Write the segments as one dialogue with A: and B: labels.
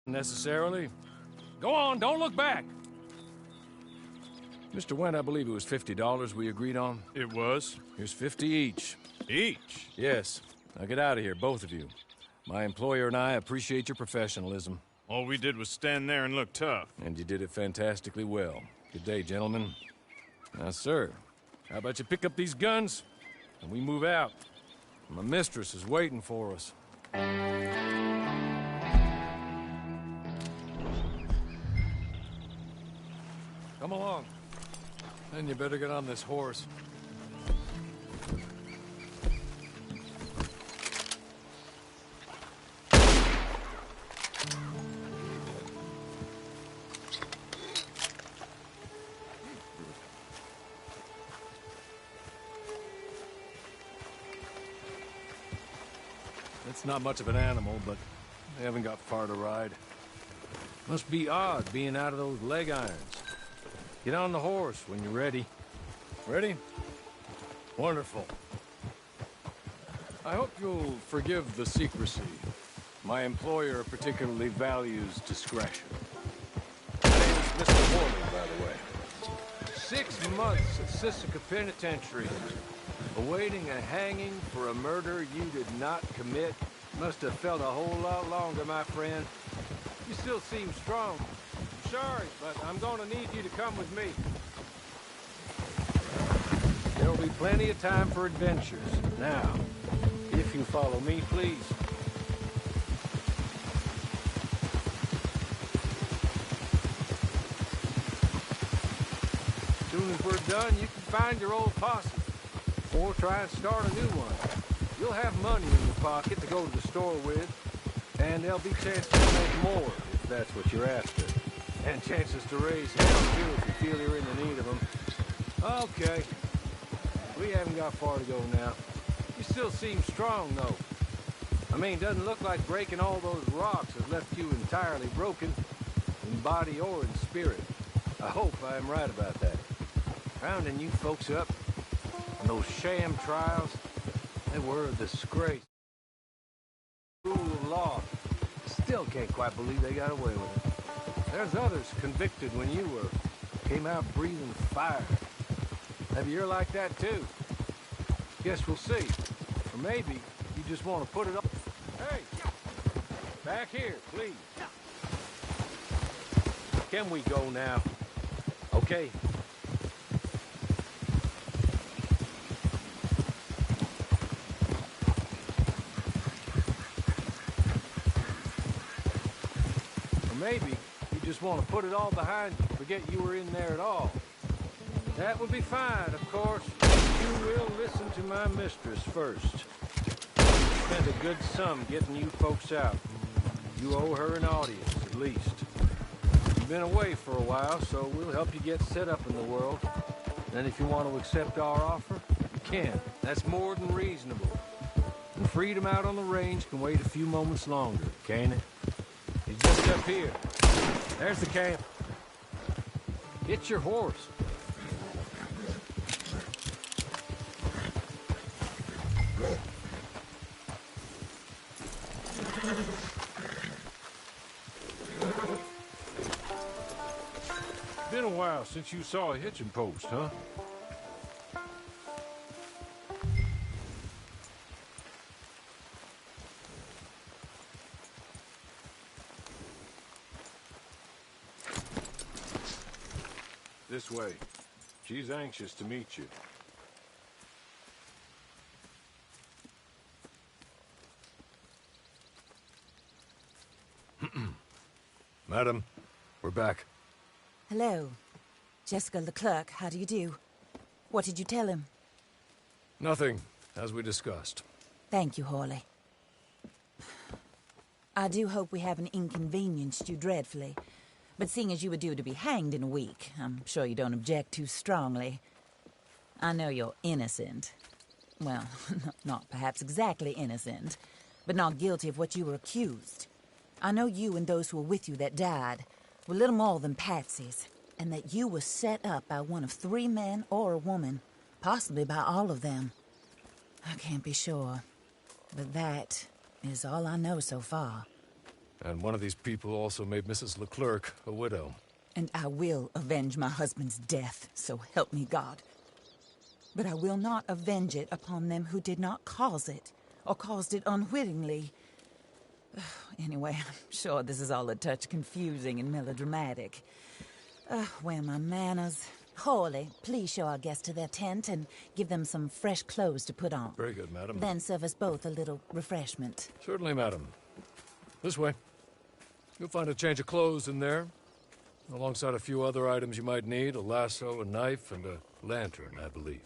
A: Necessarily. Go on, don't look back! Mr. Wendt, I believe it was $50 we agreed on.
B: It was?
A: Here's 50 each.
B: Each?
A: Yes. Now get out of here, both of you. My employer and I appreciate your professionalism.
B: All we did was stand there and look tough.
A: And you did it fantastically well. Good day, gentlemen. Now, sir, how about you pick up these guns and we move out? My mistress is waiting for us. Come along. Then you better get on this horse. It's not much of an animal, but they haven't got far to ride. Must be odd being out of those leg irons. Get on the horse when you're ready. Ready? Wonderful. I hope you'll forgive the secrecy. My employer particularly values discretion. My name's Mr. Horley, by the way. 6 months at Sisika Penitentiary, awaiting a hanging for a murder you did not commit. Must have felt a whole lot longer, my friend. You still seem strong. I'm sorry, but I'm gonna need you to come with me. There'll be plenty of time for adventures. Now, if you follow me, please. As soon as we're done, you can find your old posse. Or try and start a new one. You'll have money in your pocket to go to the store with, and there'll be chances to make more, if that's what you're after. And chances to raise hell, too, if you feel you're in the need of them. Okay. We haven't got far to go now. You still seem strong, though. I mean, doesn't look like breaking all those rocks has left you entirely broken, in body or in spirit. I hope I'm right about that. Rounding you folks up, and those sham trials, they were a disgrace. Rule of law. Still can't quite believe they got away with it. There's others convicted when you were. Came out breathing fire. Maybe you're like that too. Guess we'll see. Or maybe you just want to put it up. Hey! Back here, please. Can we go now? Okay. Maybe you just want to put it all behind you, forget you were in there at all. That would be fine, of course. You will listen to my mistress first. Spent a good sum getting you folks out. You owe her an audience, at least. You've been away for a while, so we'll help you get set up in the world. Then if you want to accept our offer, you can. That's more than reasonable. And freedom out on the range can wait a few moments longer, can't it? He's just up here. There's the camp. Get your horse. Been a while since you saw a hitching post, huh? This way. She's anxious to meet you. Madam, we're back.
C: Hello. Jessica Leclerc, how do you do? What did you tell him?
A: Nothing, as we discussed.
C: Thank you, Horley. I do hope we haven't inconvenienced you dreadfully. But seeing as you were due to be hanged in a week, I'm sure you don't object too strongly. I know you're innocent. Well, not perhaps exactly innocent, but not guilty of what you were accused. I know you and those who were with you that died were little more than patsies, and that you were set up by one of 3 men or a woman, possibly by all of them. I can't be sure, but that is all I know so far.
D: And one of these people also made Mrs. Leclerc a widow.
C: And I will avenge my husband's death, so help me God. But I will not avenge it upon them who did not cause it, or caused it unwittingly. Anyway, I'm sure this is all a touch confusing and melodramatic. Where are my manners? Hawley, please show our guests to their tent and give them some fresh clothes to put on.
D: Very good, madam.
C: Then serve us both a little refreshment.
D: Certainly, madam. This way. You'll find a change of clothes in there, alongside a few other items you might need, a lasso, a knife, and a lantern, I believe.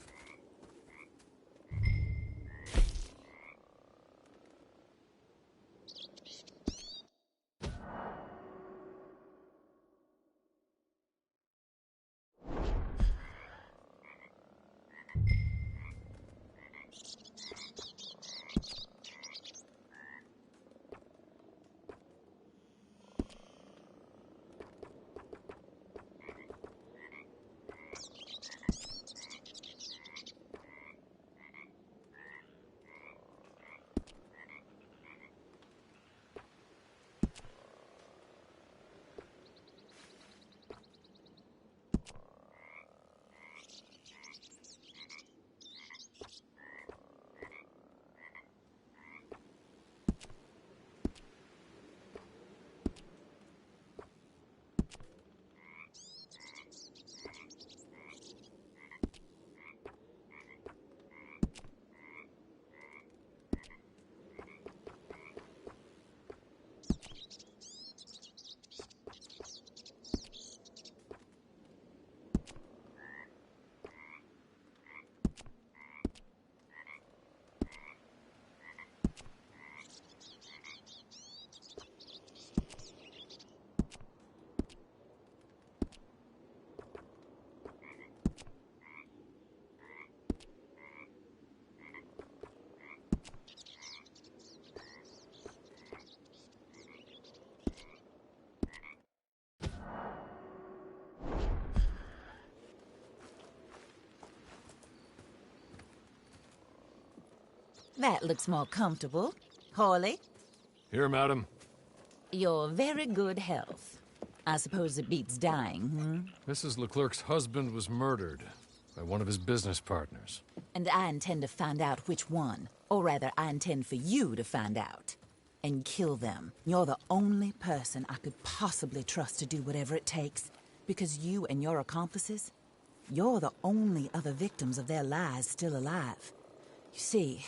C: That looks more comfortable. Hawley,
D: Here, madam.
C: your very good health. I suppose it beats dying, hmm?
D: Mrs. Leclerc's husband was murdered by one of his business partners.
C: And I intend to find out which one. Or rather, I intend for you to find out. And kill them. You're the only person I could possibly trust to do whatever it takes. Because you and your accomplices, you're the only other victims of their lies still alive. You see,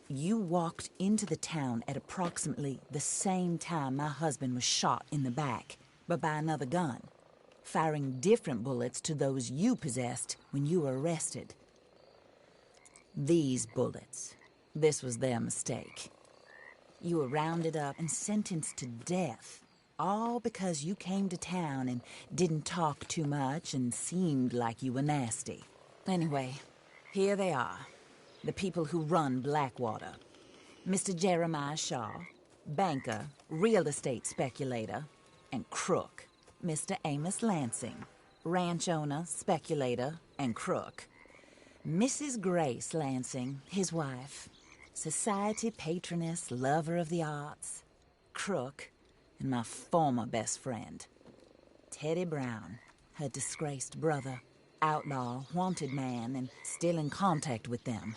C: you walked into the town at approximately the same time my husband was shot in the back, but by another gun, firing different bullets to those you possessed when you were arrested. These bullets, this was their mistake. You were rounded up and sentenced to death, all because you came to town and didn't talk too much and seemed like you were nasty. Anyway, here they are. The people who run Blackwater. Mr. Jeremiah Shaw, banker, real estate speculator, and crook. Mr. Amos Lansing, ranch owner, speculator, and crook. Mrs. Grace Lansing, his wife, society patroness, lover of the arts, crook, and my former best friend. Teddy Brown, her disgraced brother, outlaw, wanted man, and still in contact with them.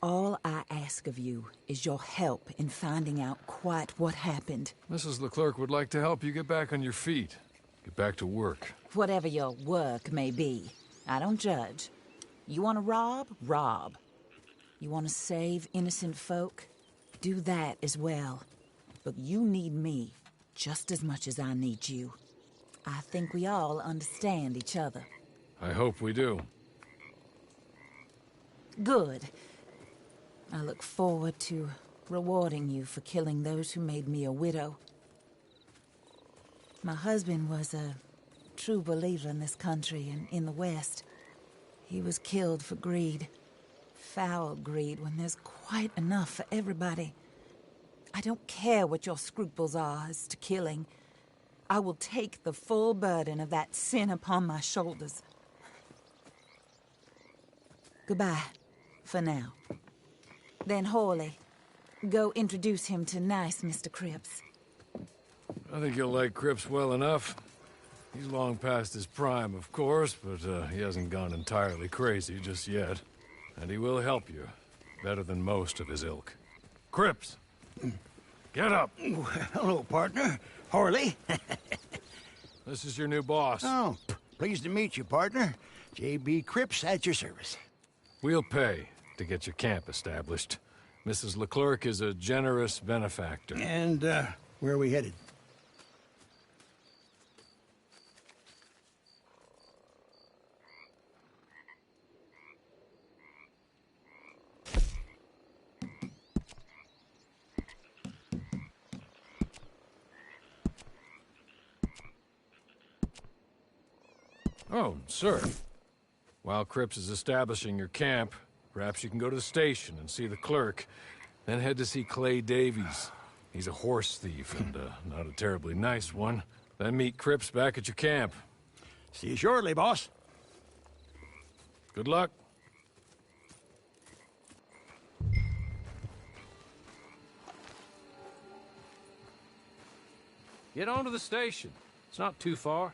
C: All I ask of you is your help in finding out quite what happened.
D: Mrs. Leclerc would like to help you get back on your feet. Get back to work.
C: Whatever your work may be, I don't judge. You want to rob? Rob. You want to save innocent folk? Do that as well. But you need me just as much as I need you. I think we all understand each other.
D: I hope we do.
C: Good. I look forward to rewarding you for killing those who made me a widow. My husband was a true believer in this country and in the West. He was killed for greed. Foul greed when there's quite enough for everybody. I don't care what your scruples are as to killing. I will take the full burden of that sin upon my shoulders. Goodbye, for now. Then Hawley, go introduce him to nice Mr. Cripps.
D: I think you'll like Cripps well enough. He's long past his prime, of course, but he hasn't gone entirely crazy just yet. And he will help you, better than most of his ilk. Cripps! Get up!
E: Hello, partner. Harley.
D: This is your new boss.
E: Oh, pleased to meet you, partner. J.B. Cripps at your service.
D: We'll pay to get your camp established. Mrs. Leclerc is a generous benefactor.
E: And, where are we headed?
D: Oh, sir. While Cripps is establishing your camp, perhaps you can go to the station and see the clerk. Then head to see Clay Davies. He's a horse thief, and not a terribly nice one. Then meet Cripps back at your camp.
E: See you shortly, boss.
D: Good luck.
A: Get on to the station. It's not too far.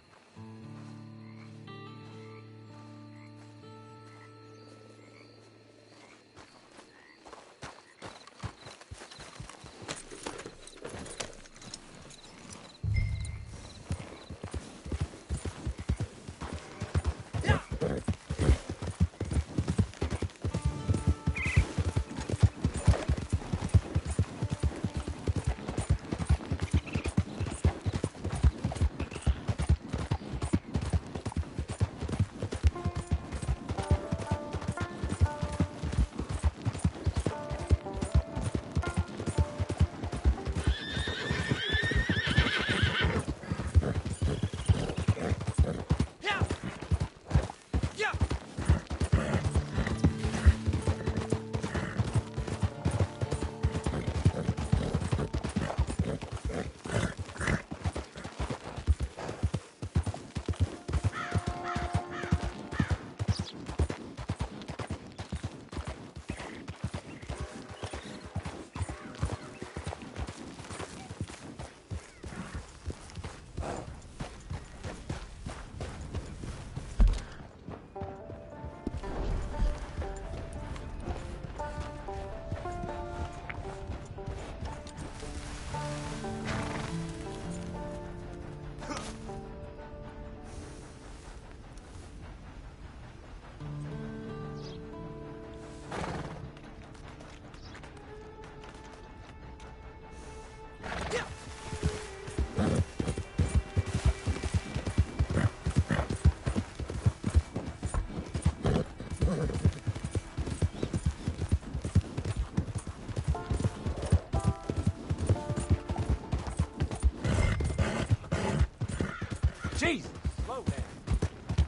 A: Jesus, slow down.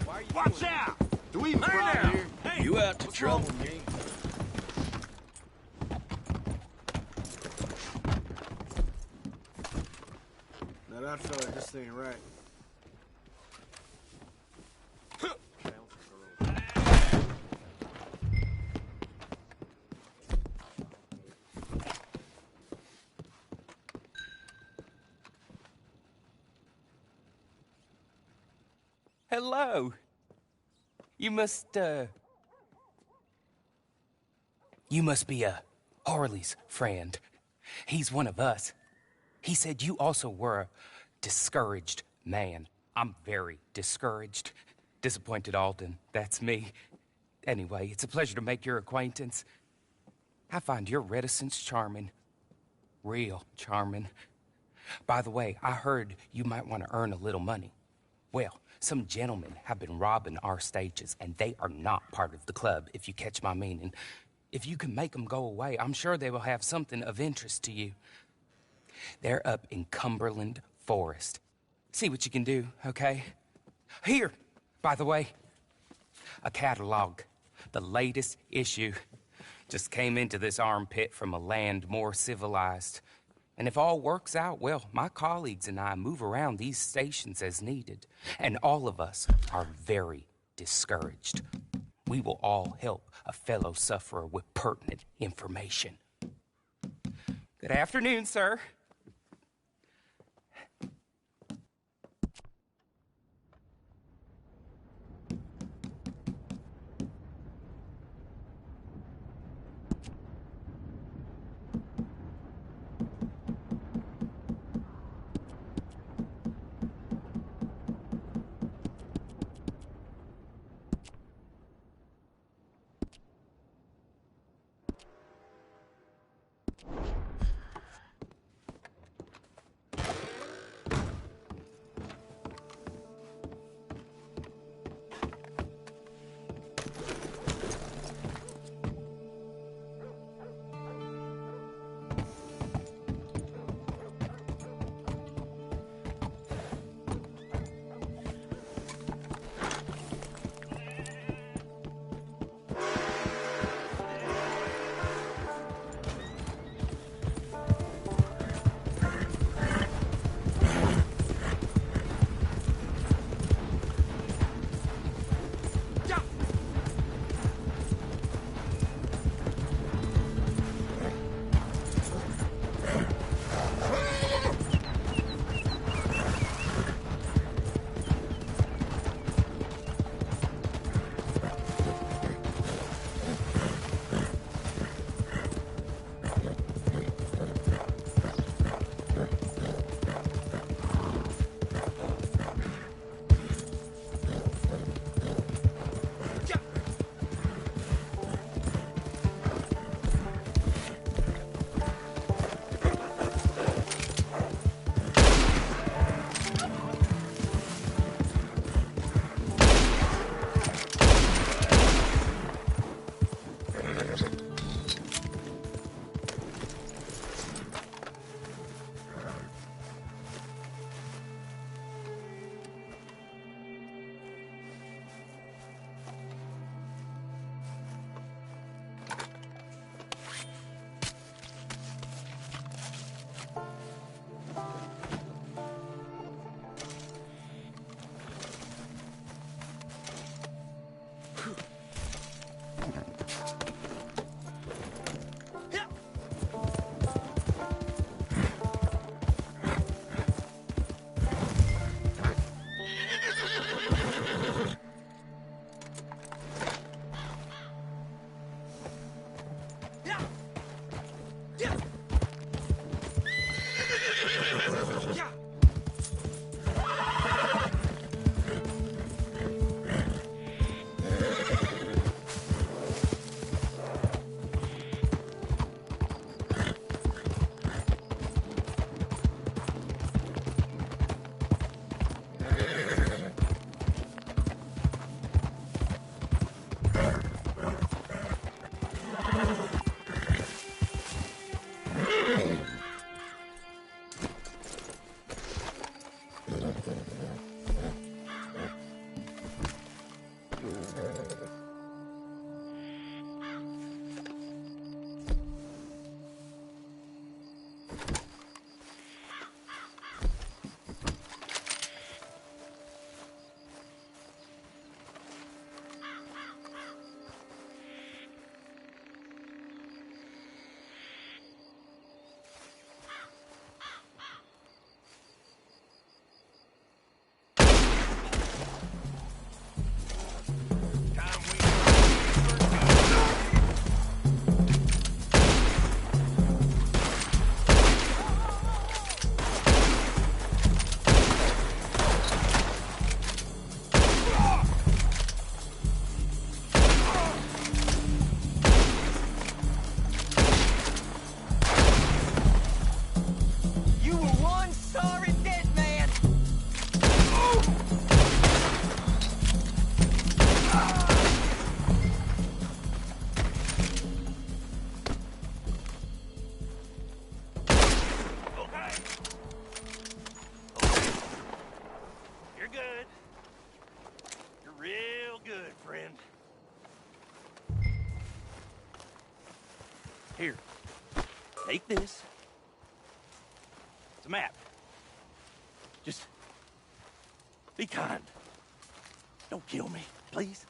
A: Why are you
E: Watch
A: doing
E: out!
F: Do we fly here?
A: Hey,
F: You out to
A: what's
F: trouble
A: wrong?
F: me? Now I feel like this thing ain't right.
G: Hello. You must be Harley's friend. He's one of us. He said you also were a discouraged man. I'm very discouraged. Disappointed Alden, that's me. Anyway, it's a pleasure to make your acquaintance. I find your reticence charming. Real charming. By the way, I heard you might want to earn a little money. Well, some gentlemen have been robbing our stages, and they are not part of the club, if you catch my meaning. If you can make them go away, I'm sure they will have something of interest to you. They're up in Cumberland Forest. See what you can do, okay? Here, by the way, a catalog. The latest issue. Just came into this armpit from a land more civilized. And if all works out, well, my colleagues and I move around these stations as needed. And all of us are very discouraged. We will all help a fellow sufferer with pertinent information. Good afternoon, sir.
H: You were one sorry dead man.
I: Okay. You're good. You're real good, friend. Here. Take this. It's a map. Just be kind. Don't kill me, please.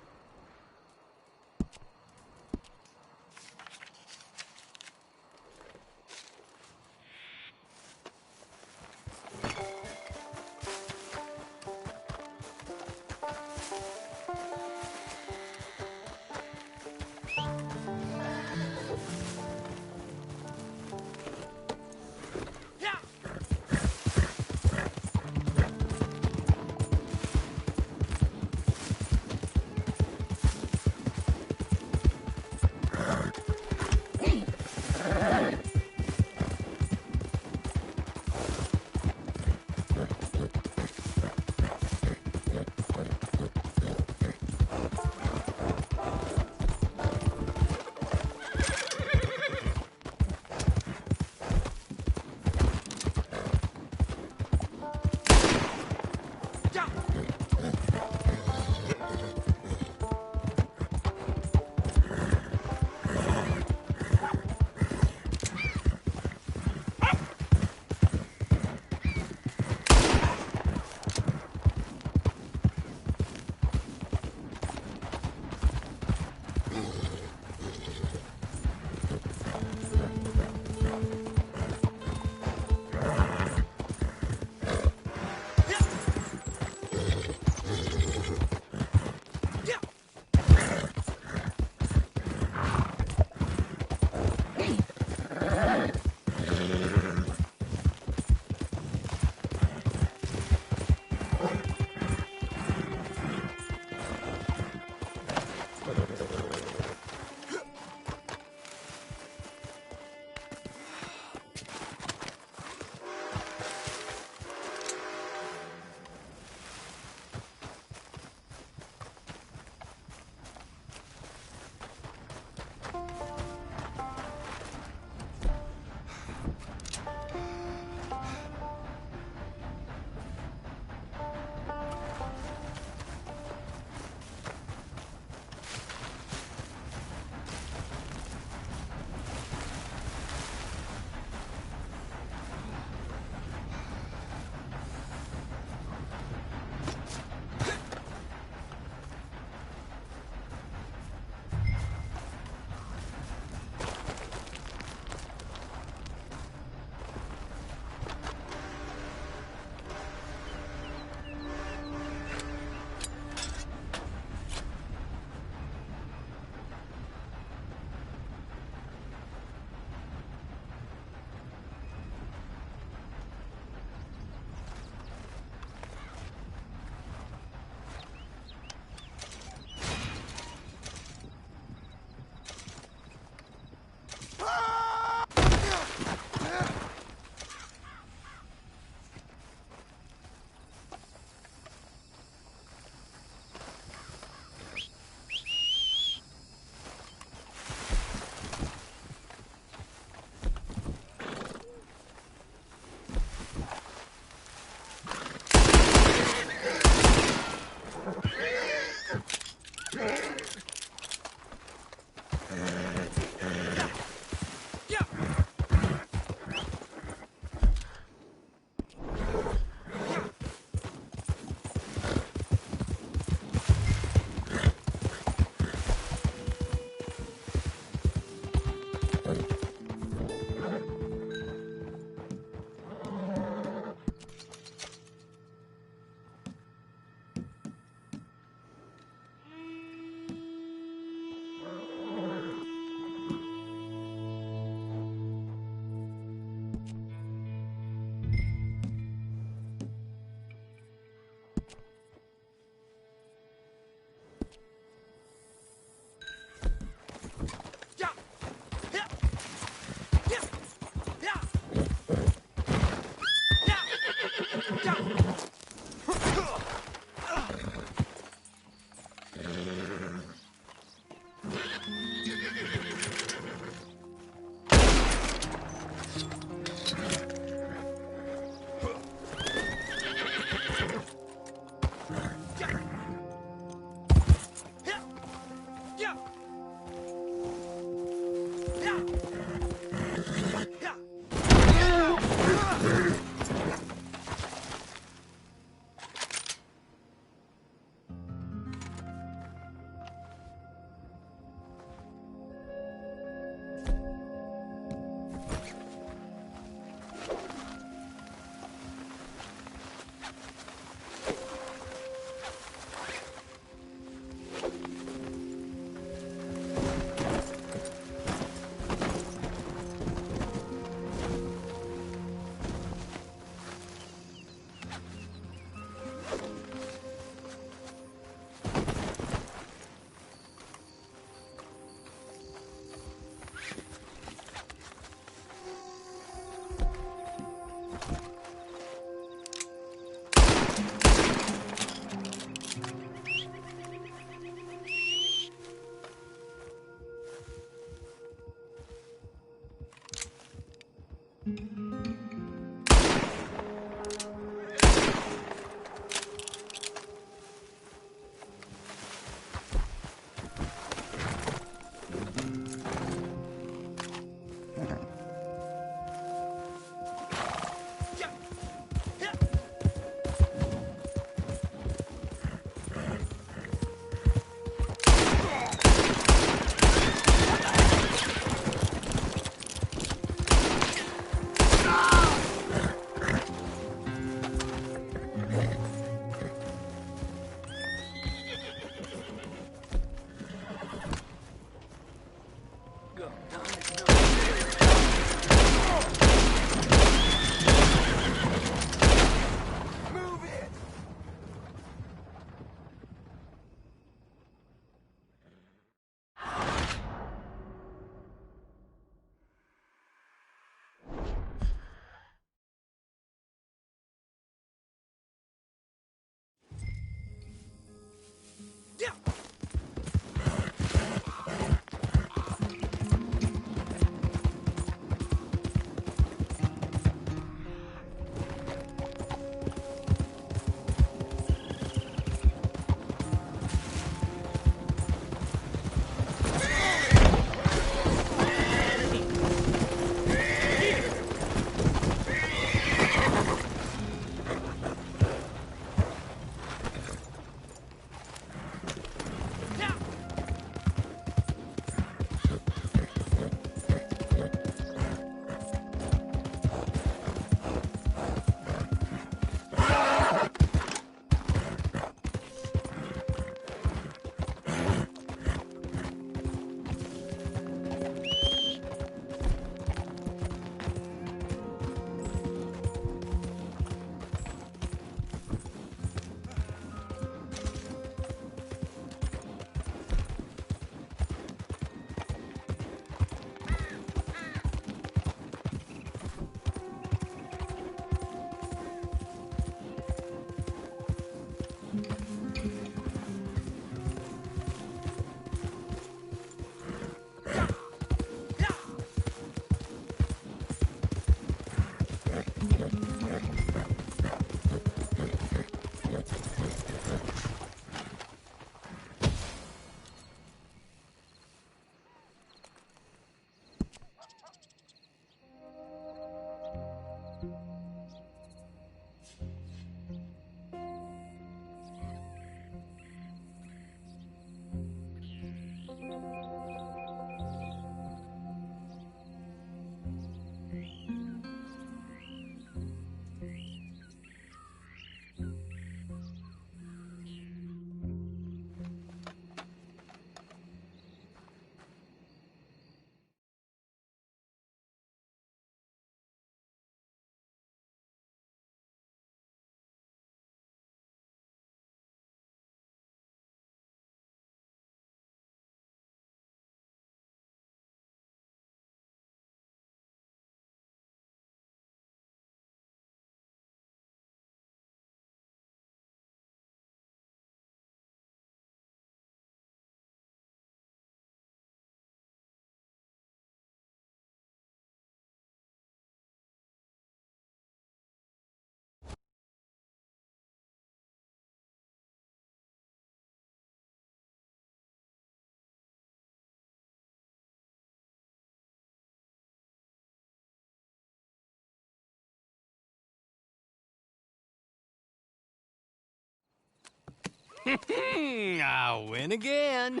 J: I win again.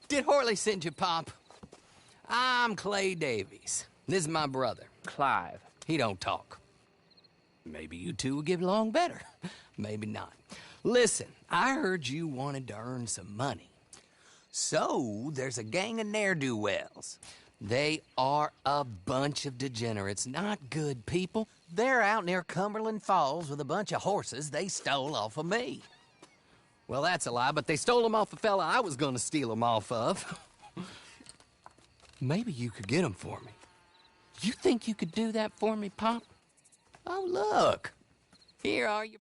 J: Did Horley send you, Pop? I'm Clay Davies. This is my brother, Clive. He don't talk. Maybe you two will get along better. Maybe not. Listen, I heard you wanted to earn some money. So, there's a gang of ne'er-do-wells. They are a bunch of degenerates, not good people. They're out near Cumberland Falls with a bunch of horses they stole off of me. Well, that's a lie, but they stole them off a fella I was gonna steal them off of. Maybe you could get them for me. You think you could do that for me, Pop? Oh, look. Here are your...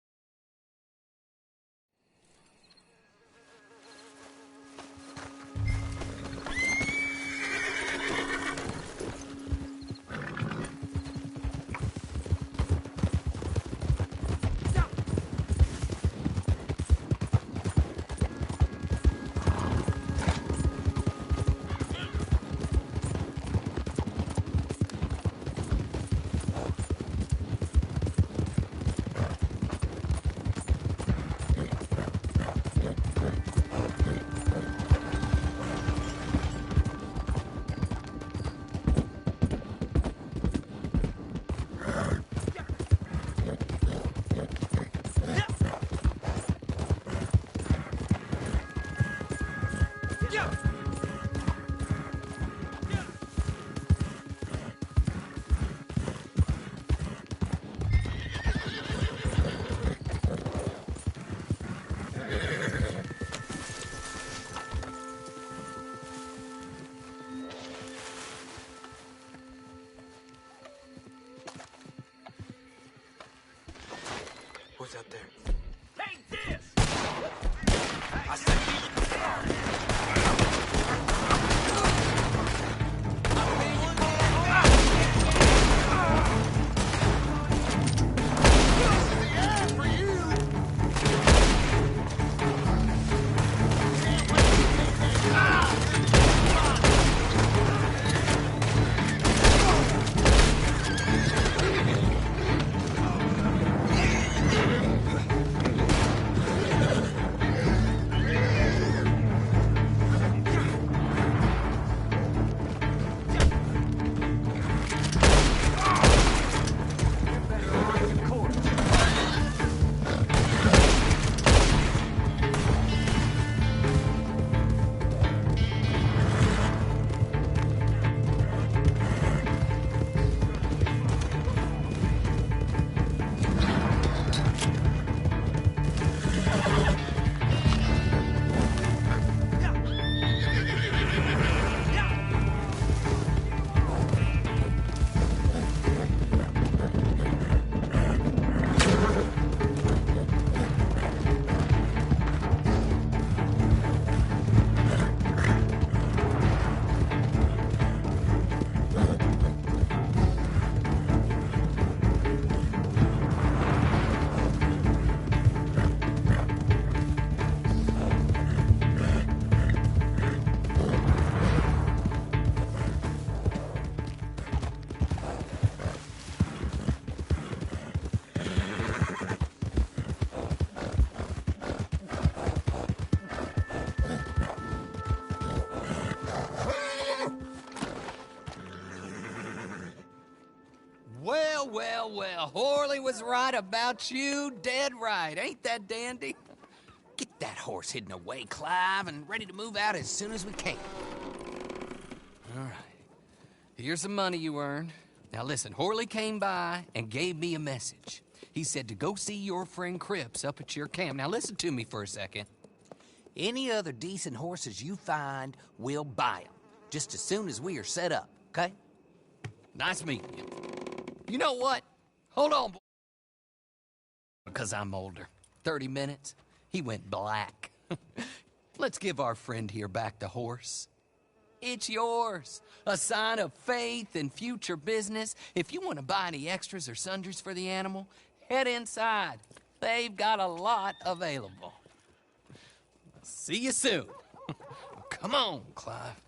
K: What's up there?
I: Take this! I said
J: Well, Horley was right about you, dead right. Ain't that dandy? Get that horse hidden away, Clive, and ready to move out as soon as we can. All right. Here's the money you earned. Now listen, Horley came by and gave me a message. He said to go see your friend Cripps up at your camp. Now listen to me for a second. Any other decent horses you find, we'll buy them. Just as soon as we are set up, okay? Nice meeting you. You know what? Hold on, boy. Because I'm older. 30 minutes, he went black. Let's give our friend here back the horse. It's yours. A sign of faith and future business. If you want to buy any extras or sundries for the animal, head inside. They've got a lot available. See you soon. Come on, Clive.